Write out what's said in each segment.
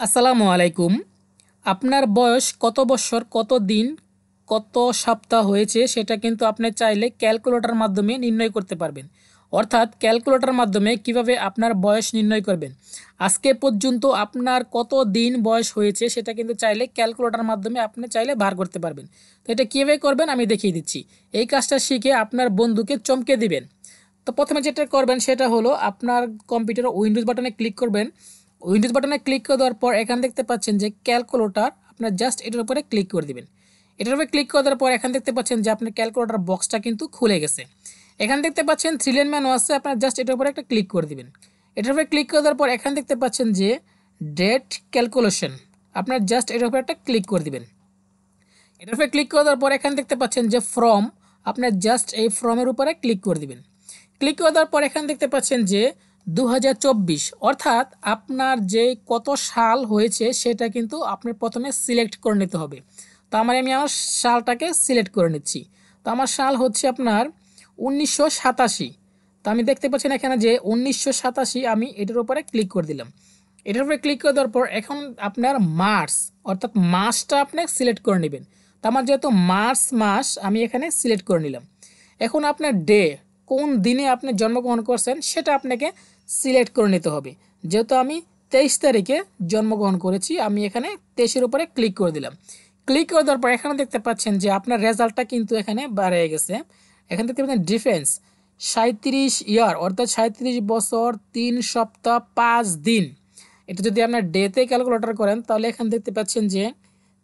আসসালামু আলাইকুম। আপনার বয়স কত বৎসর, কত দিন, কত সপ্তাহ হয়েছে সেটা কিন্তু আপনি চাইলে ক্যালকুলেটর মাধ্যমে নির্ণয় করতে পারবেন। অর্থাৎ ক্যালকুলেটর মাধ্যমে কিভাবে আপনার বয়স নির্ণয় করবেন। আজকে পর্যন্ত আপনার কত দিন বয়স হয়েছে সেটা কিন্তু চাইলে ক্যালকুলেটর মাধ্যমে আপনি চাইলে বার করতে পারবেন। তো এটা কীভাবে করবেন আমি দেখিয়ে দিচ্ছি। এই কাজটা শিখে আপনার বন্ধুকে চমকে দিবেন। তো প্রথমে যেটা করবেন সেটা হলো আপনার কম্পিউটারে উইন্ডোজ বাটনে ক্লিক করবেন। উইন্ডোজ বাটনে ক্লিক করে দেওয়ার পর এখানে দেখতে পাচ্ছেন যে ক্যালকুলেটর, আপনার জাস্ট এটার উপরে ক্লিক করে দিবেন। এটার উপরে ক্লিক করে দেওয়ার পর এখানে দেখতে পাচ্ছেন যে আপনার ক্যালকুলেটর বক্সটা কিন্তু খুলে গেছে। এখানে দেখতে পাচ্ছেন থ্রি লাইন মেনু আছে, আপনার জাস্ট এটার উপরে একটা ক্লিক করে দিবেন। এটার উপরে ক্লিক করে দেওয়ার পর এখানে দেখতে পাচ্ছেন যে ডেট ক্যালকুলেশন, আপনার জাস্ট এটার উপরে একটা ক্লিক করে দিবেন। এটার উপরে ক্লিক করে দেওয়ার পর এখানে দেখতে পাচ্ছেন যে ফ্রম, আপনার জাস্ট এই ফ্রমের উপরে ক্লিক করে দিবেন। ক্লিক করে দেওয়ার পর এখানে দেখতে পাচ্ছেন যে 2024, অর্থাৎ আপনার যে কত সাল হয়েছে সেটা কিন্তু আপনার প্রথমে সিলেক্ট করে নিতে হবে। তো আমি আমার সালটাকে সিলেক্ট করে নিচ্ছি। তো আমার সাল হচ্ছে আপনার 1987। তো আমি দেখতে পাচ্ছেন এখানে যে 1987, আমি এটার উপরে ক্লিক করে দিলাম। এটার উপরে ক্লিক করে দেওয়ার পর এখন আপনার মার্চ, অর্থাৎ মাসটা আপনি সিলেক্ট করে নেবেন। তো আমার যেহেতু মার্চ মাস, আমি এখানে সিলেক্ট করে নিলাম। এখন আপনার ডে, কোন দিনে আপনি জন্মগ্রহণ করছেন সেটা আপনাকে সিলেক্ট করে নিতে হবে। যেহেতু আমি 23 তারিখে জন্মগ্রহণ করেছি, আমি এখানে 23-এর উপরে ক্লিক করে দিলাম। ক্লিক করে দেওয়ার পর এখানে দেখতে পাচ্ছেন যে আপনার রেজাল্টটা কিন্তু এখানে বেড়ে গেছে। এখান দেখতে পাচ্ছেন ডিফেন্স 37 ইয়ার, অর্থাৎ 37 বছর 3 সপ্তাহ 5 দিন। এটা যদি আপনার ডেতে ক্যালকুলেটর করেন তাহলে এখানে দেখতে পাচ্ছেন যে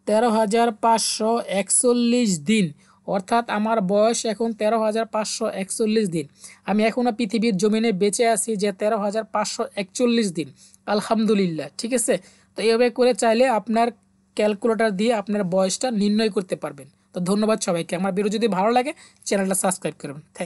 13,541 দিন, অর্থাৎ আমার বয়স এখন 13,541 দিন। আমি এখনও পৃথিবীর জমিনে বেঁচে আছি যে 13,541 দিন। আলহামদুলিল্লাহ, ঠিক আছে। তো এইভাবে করে চাইলে আপনার ক্যালকুলেটর দিয়ে আপনার বয়সটা নির্ণয় করতে পারবেন। তো ধন্যবাদ সবাইকে। আমার ভিডিও যদি ভালো লাগে চ্যানেলটা সাবস্ক্রাইব করবেন। থ্যাংক